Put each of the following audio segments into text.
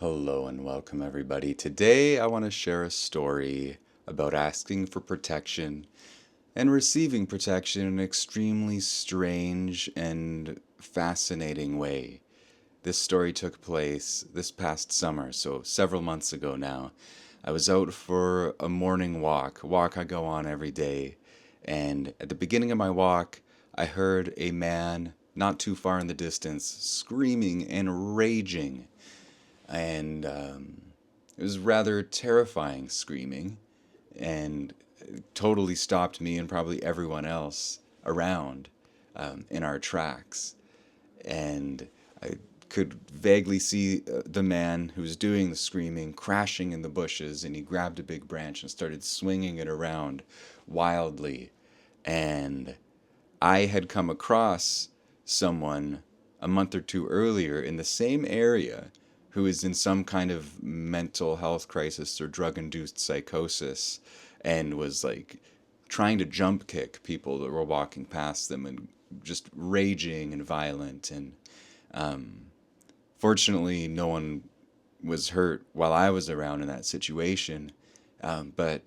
Hello and welcome, everybody. Today, I want to share a story about asking for protection and receiving protection in an extremely strange and fascinating way. This story took place this past summer, so several months ago now. I was out for a morning walk, a walk I go on every day, and at the beginning of my walk, I heard a man not too far in the distance screaming and raging and it was rather terrifying screaming and totally stopped me and probably everyone else around in our tracks. And I could vaguely see the man who was doing the screaming crashing in the bushes, and he grabbed a big branch and started swinging it around wildly. And I had come across someone a month or two earlier in the same area who is in some kind of mental health crisis or drug induced psychosis and was like trying to jump kick people that were walking past them and just raging and violent. And fortunately, no one was hurt while I was around in that situation. But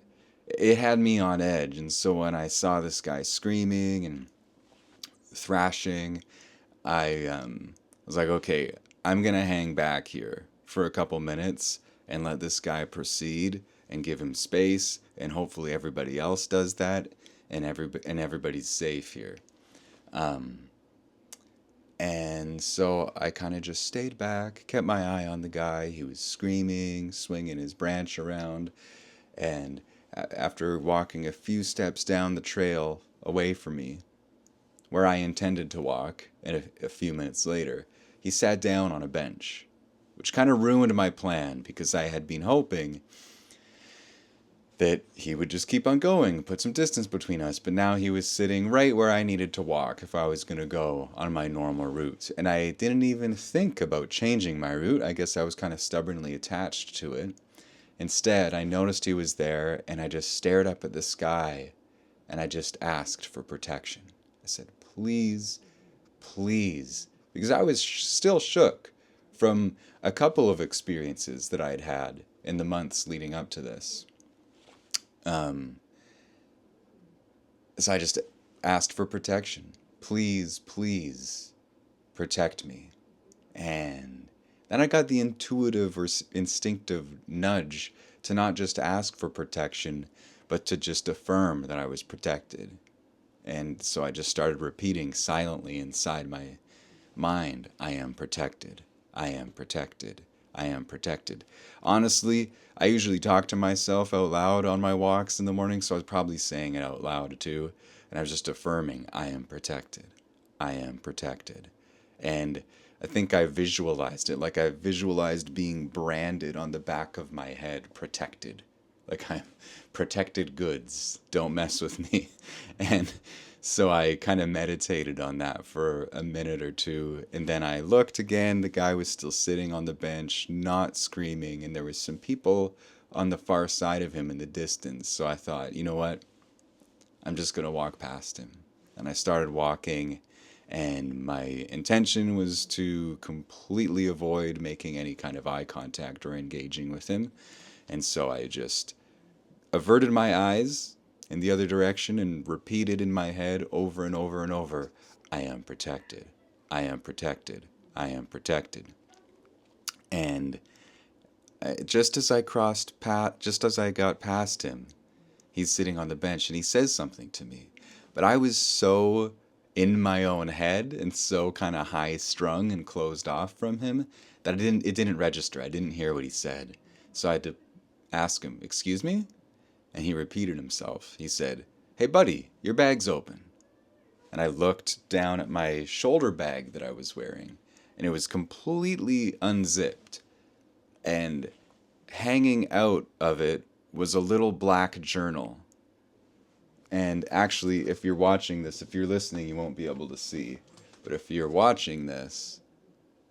it had me on edge. And so when I saw this guy screaming and thrashing, I was like, okay, I'm gonna hang back here for a couple minutes and let this guy proceed and give him space, and hopefully everybody else does that, and everybody's safe here. And so I kind of just stayed back, kept my eye on the guy. He was screaming, swinging his branch around, and after walking a few steps down the trail away from me, where I intended to walk, and a few minutes later, he sat down on a bench, which kind of ruined my plan because I had been hoping that he would just keep on going, put some distance between us, but now he was sitting right where I needed to walk if I was going to go on my normal route. And I didn't even think about changing my route. I guess I was kind of stubbornly attached to it. Instead, I noticed he was there, and I just stared up at the sky, and I just asked for protection. I said, please, please, because I was still shook from a couple of experiences that I had had in the months leading up to this. So I just asked for protection. Please, please protect me. And then I got the intuitive or instinctive nudge to not just ask for protection, but to just affirm that I was protected. And so I just started repeating silently inside my mind, I am protected. I am protected. I am protected. Honestly, I usually talk to myself out loud on my walks in the morning, so I was probably saying it out loud too. And I was just affirming, I am protected. I am protected. And I think I visualized it like I visualized being branded on the back of my head, protected. Like I'm protected goods. Don't mess with me. And so I kind of meditated on that for a minute or two. And then I looked again. The guy was still sitting on the bench, not screaming. And there was some people on the far side of him in the distance. So I thought, you know what? I'm just going to walk past him. And I started walking. And my intention was to completely avoid making any kind of eye contact or engaging with him. And so I just averted my eyes in the other direction and repeated in my head over and over and over, I am protected. I am protected. I am protected. And just as I got past him, he's sitting on the bench and he says something to me. But I was so in my own head and so kind of high strung and closed off from him that it didn't register. I didn't hear what he said. So I had to ask him, "Excuse me?" And he repeated himself. He said, "Hey buddy, your bag's open." And I looked down at my shoulder bag that I was wearing, and it was completely unzipped. And hanging out of it was a little black journal. And actually, if you're watching this, if you're listening, you won't be able to see. But if you're watching this,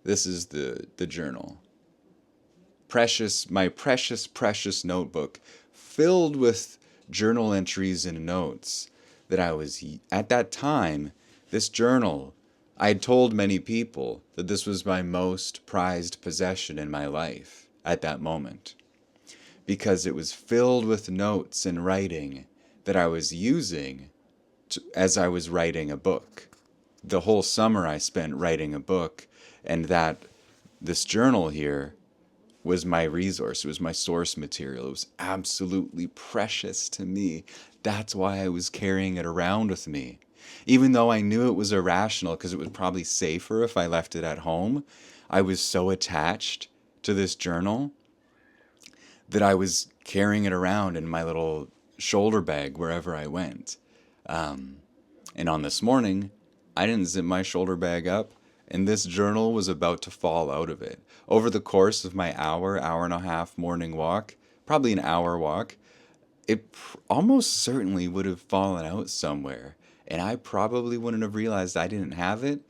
this is the journal. My precious notebook filled with journal entries and notes that I was, at that time, this journal, I had told many people that this was my most prized possession in my life at that moment, because it was filled with notes and writing that I was using as I was writing a book. The whole summer I spent writing a book, and that this journal here was my resource. It was my source material. It was absolutely precious to me. That's why I was carrying it around with me. Even though I knew it was irrational because it was probably safer if I left it at home, I was so attached to this journal that I was carrying it around in my little shoulder bag wherever I went. And on this morning, I didn't zip my shoulder bag up, and this journal was about to fall out of it. Over the course of my hour and a half morning walk, probably an hour walk, it almost certainly would have fallen out somewhere. And I probably wouldn't have realized I didn't have it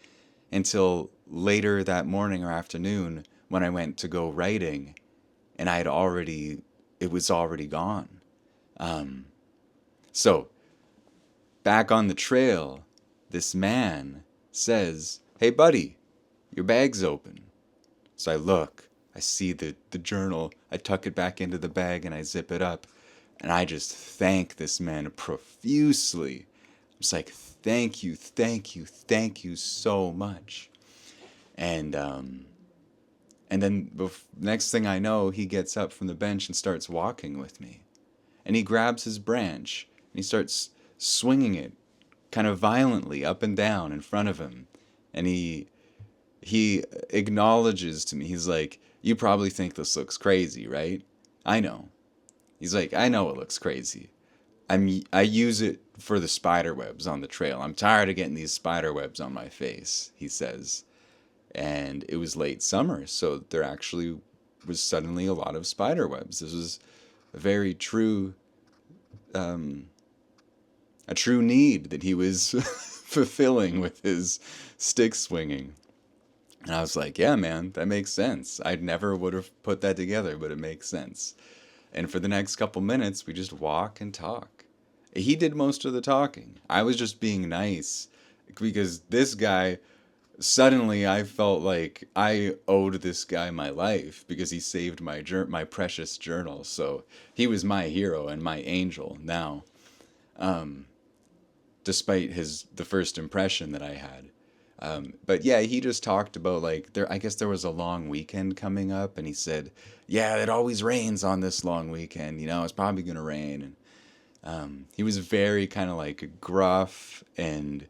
until later that morning or afternoon when I went to go writing, and it was already gone. So, back on the trail, this man says, "Hey, buddy, your bag's open." So I look, I see the journal, I tuck it back into the bag and I zip it up. And I just thank this man profusely. I'm just like, thank you, thank you, thank you so much. And then next thing I know, he gets up from the bench and starts walking with me. And he grabs his branch and he starts swinging it kind of violently up and down in front of him. And he acknowledges to me. He's like, "You probably think this looks crazy, right?" I know. He's like, "I know it looks crazy. I use it for the spider webs on the trail. I'm tired of getting these spider webs on my face," he says. And it was late summer, so there actually was suddenly a lot of spider webs. This was a very true, a true need that he was fulfilling with his stick swinging. And I was like, "Yeah, man, that makes sense. I never would have put that together, but it makes sense." And for the next couple minutes, we just walk and talk. He did most of the talking. I was just being nice because this guy, suddenly I felt like I owed this guy my life because he saved my precious journal. So he was my hero and my angel now, despite the first impression that I had. But yeah, he just talked about like I guess there was a long weekend coming up, and he said, "Yeah, it always rains on this long weekend. It's probably gonna rain." And he was very kind of like gruff and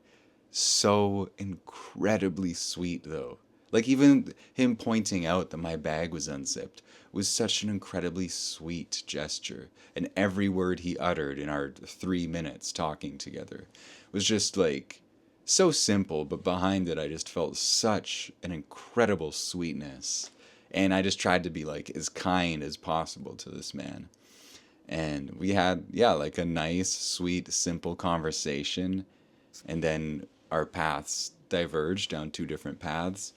so incredibly sweet, though. Like even him pointing out that my bag was unzipped was such an incredibly sweet gesture, and every word he uttered in our 3 minutes talking together was just like so simple, but behind it I just felt such an incredible sweetness. And I just tried to be like as kind as possible to this man. And we had, yeah, like a nice, sweet, simple conversation. And then our paths diverged down two different paths.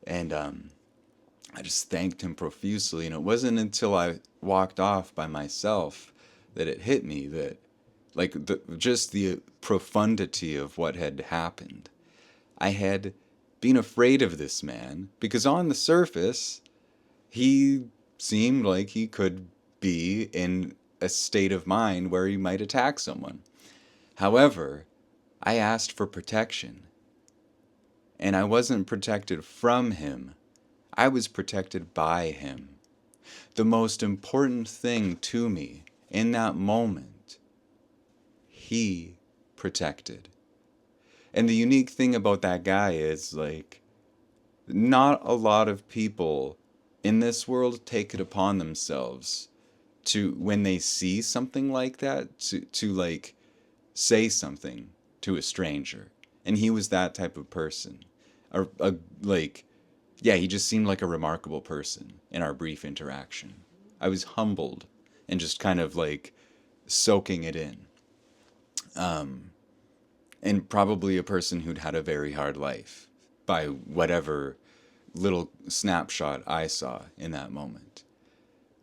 And I just thanked him profusely. And it wasn't until I walked off by myself that it hit me that, like, just the profundity of what had happened. I had been afraid of this man because on the surface, he seemed like he could be in a state of mind where he might attack someone. However, I asked for protection, and I wasn't protected from him. I was protected by him. The most important thing to me in that moment, he protected. And the unique thing about that guy is, like, not a lot of people in this world take it upon themselves to, when they see something like that, to like say something to a stranger. And he was that type of person. Like, yeah, he just seemed like a remarkable person in our brief interaction. I was humbled and just kind of like soaking it in. And probably a person who'd had a very hard life by whatever little snapshot I saw in that moment.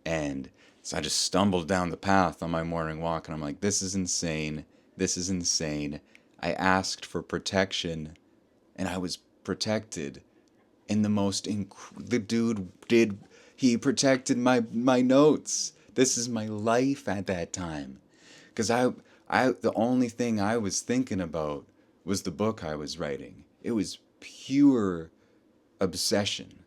And so I just stumbled down the path on my morning walk, and I'm like, this is insane. This is insane. I asked for protection, and I was protected in the most the dude did, He protected my notes. This is my life at that time. Because the only thing I was thinking about was the book I was writing. It was pure obsession.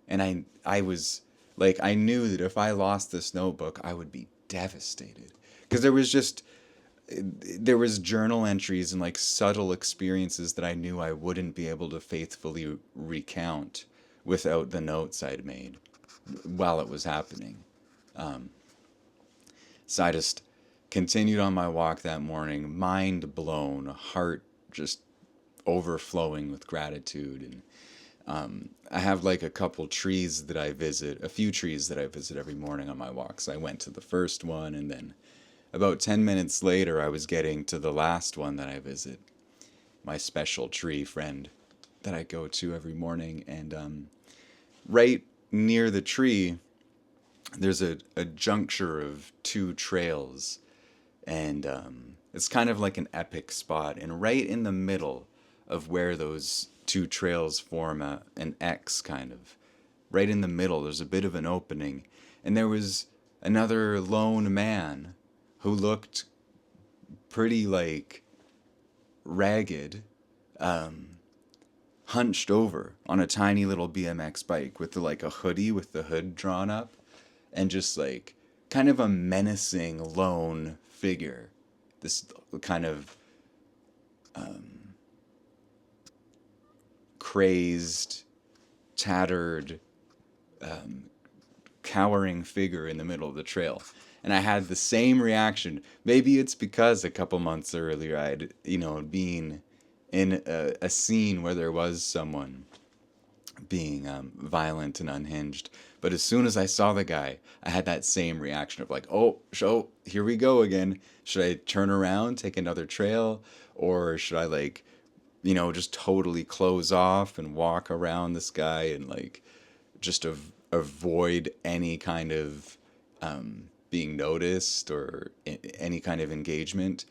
And I was like, I knew that if I lost this notebook, I would be devastated. Because there was journal entries and like subtle experiences that I knew I wouldn't be able to faithfully recount without the notes I'd made while it was happening. So I just continued on my walk that morning, mind blown, heart just overflowing with gratitude. And I have like a couple trees that I visit, a few trees that I visit every morning on my walks. I went to the first one, and then about 10 minutes later, I was getting to the last one that I visit, my special tree friend that I go to every morning. And right near the tree, there's a juncture of two trails, and it's kind of like an epic spot. And right in the middle of where those two trails form an X kind of, right in the middle, there's a bit of an opening, and there was another lone man who looked pretty like ragged, hunched over on a tiny little BMX bike with like a hoodie with the hood drawn up, and just like kind of a menacing lone figure. This kind of crazed, tattered, cowering figure in the middle of the trail. And I had the same reaction. Maybe it's because a couple months earlier I'd, been in a scene where there was someone being violent and unhinged. But as soon as I saw the guy, I had that same reaction of like, oh, here we go again. Should I turn around, take another trail? Or should I like, just totally close off and walk around this guy and like just avoid any kind of being noticed or any kind of engagement?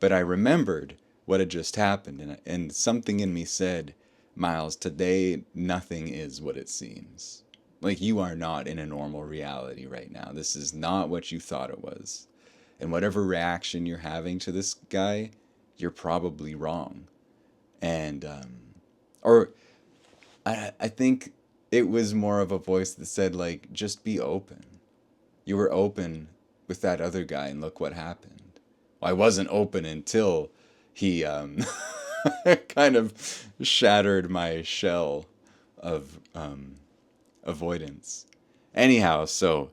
But I remembered what had just happened, and something in me said, Miles, today nothing is what it seems. Like, you are not in a normal reality right now. This is not what you thought it was. And whatever reaction you're having to this guy, you're probably wrong. And, or I think it was more of a voice that said, like, just be open. You were open with that other guy, and look what happened. Well, I wasn't open until he kind of shattered my shell of avoidance. Anyhow, so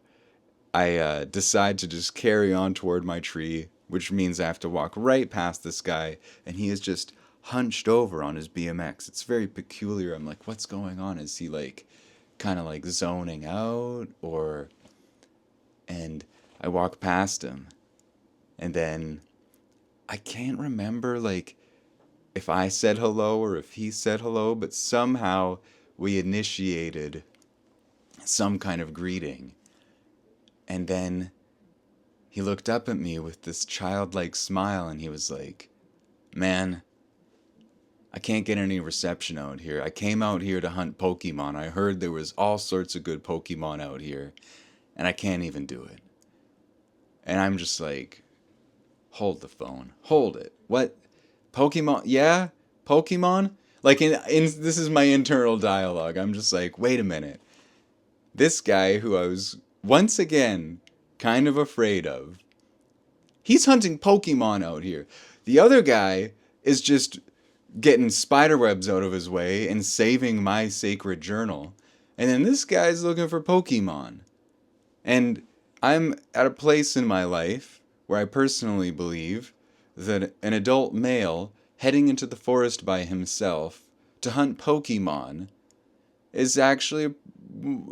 I decide to just carry on toward my tree, which means I have to walk right past this guy, and he is just hunched over on his BMX. It's very peculiar. I'm like, what's going on? Is he like kind of like zoning out, or... And I walk past him, and then I can't remember like if I said hello or if he said hello, but somehow we initiated some kind of greeting. And then he looked up at me with this childlike smile, and he was like, man, I can't get any reception out here. I came out here to hunt Pokemon. I heard there was all sorts of good Pokemon out here, and I can't even do it. And I'm just like, hold the phone. Hold it. What? Pokemon? Yeah? Pokemon? Like, in this is my internal dialogue. I'm just like, wait a minute. This guy who I was, once again, kind of afraid of, he's hunting Pokemon out here. The other guy is just getting spiderwebs out of his way and saving my sacred journal. And then this guy's looking for Pokemon. And I'm at a place in my life where I personally believe that an adult male heading into the forest by himself to hunt Pokemon is actually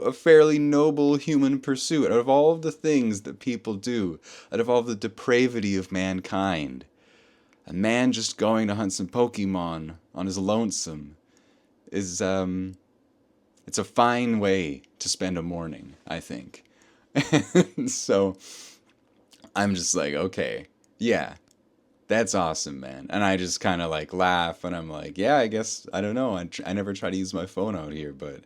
a fairly noble human pursuit. Out of all of the things that people do, out of all the depravity of mankind, a man just going to hunt some Pokemon on his lonesome is, it's a fine way to spend a morning, I think. So I'm just like, okay, yeah, that's awesome, man. And I just kind of like laugh, and I'm like, yeah, I guess, I don't know. I never try to use my phone out here, but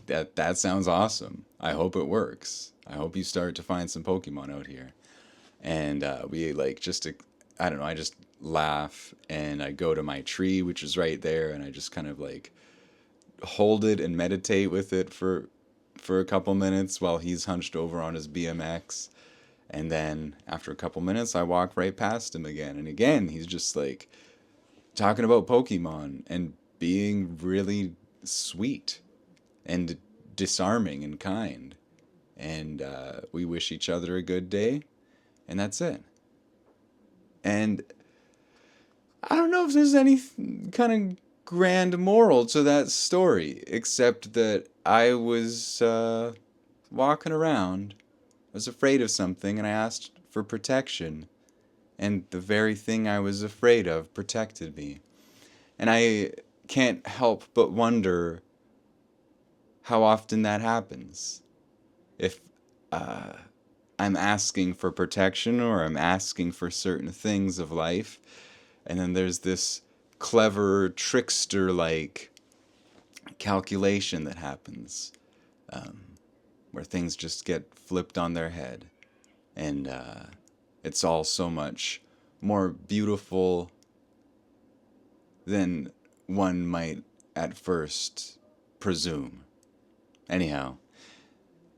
That sounds awesome. I hope it works. I hope you start to find some Pokemon out here. And we like just to, I don't know. I just laugh and I go to my tree, which is right there, and I just kind of like hold it and meditate with it for a couple minutes while he's hunched over on his BMX. And then after a couple minutes, I walk right past him again. And again, he's just like talking about Pokemon and being really sweet and disarming and kind. And we wish each other a good day. And that's it. And I don't know if there's any kind of grand moral to that story, except that I was walking around, I was afraid of something, and I asked for protection. And the very thing I was afraid of protected me. And I can't help but wonder how often that happens. If I'm asking for protection or I'm asking for certain things of life, and then there's this clever trickster like calculation that happens where things just get flipped on their head. And it's all so much more beautiful than one might at first presume. Anyhow,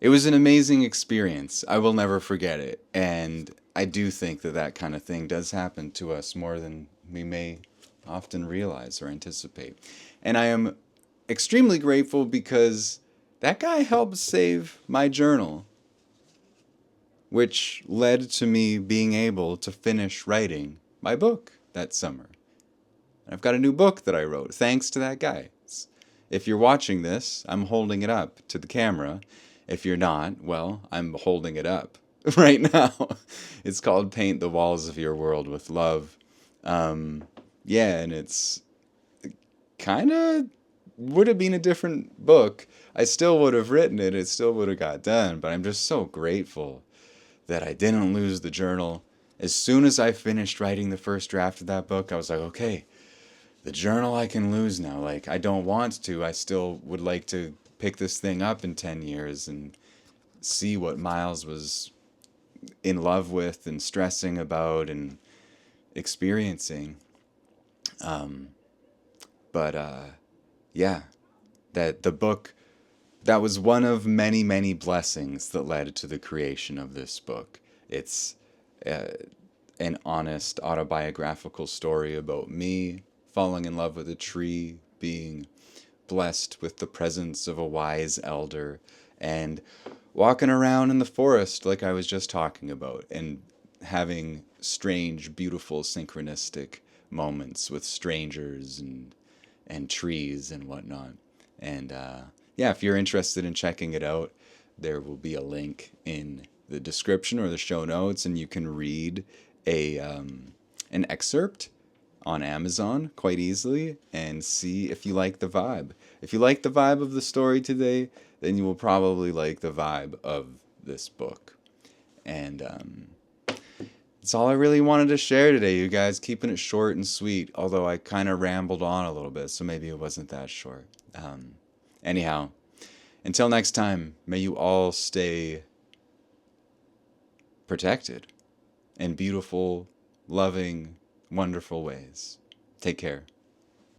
it was an amazing experience. I will never forget it. And I do think that that kind of thing does happen to us more than we may often realize or anticipate. And I am extremely grateful because that guy helped save my journal, which led to me being able to finish writing my book that summer. I've got a new book that I wrote thanks to that guy. If you're watching this, I'm holding it up to the camera. If you're not, well, I'm holding it up right now. It's called Paint the Walls of Your World with Love. Yeah, and it's kind of would have been a different book. I still would have written it. It still would have got done. But I'm just so grateful that I didn't lose the journal. As soon as I finished writing the first draft of that book, I was like, okay, the journal I can lose now. Like, I don't want to. I still would like to pick this thing up in 10 years and see what Miles was in love with and stressing about and experiencing. But yeah, that the book, that was one of many, many blessings that led to the creation of this book. It's uh, an honest autobiographical story about me falling in love with a tree, being blessed with the presence of a wise elder, and walking around in the forest like I was just talking about, and having strange, beautiful, synchronistic moments with strangers and trees and whatnot. And yeah, if you're interested in checking it out, there will be a link in the description or the show notes, and you can read an excerpt on Amazon quite easily and see if you like the vibe. If you like the vibe of the story today, then you will probably like the vibe of this book. And that's all I really wanted to share today, you guys. Keeping it short and sweet, although I kind of rambled on a little bit, so maybe it wasn't that short. Anyhow, until next time, may you all stay protected in beautiful, loving, wonderful ways. Take care.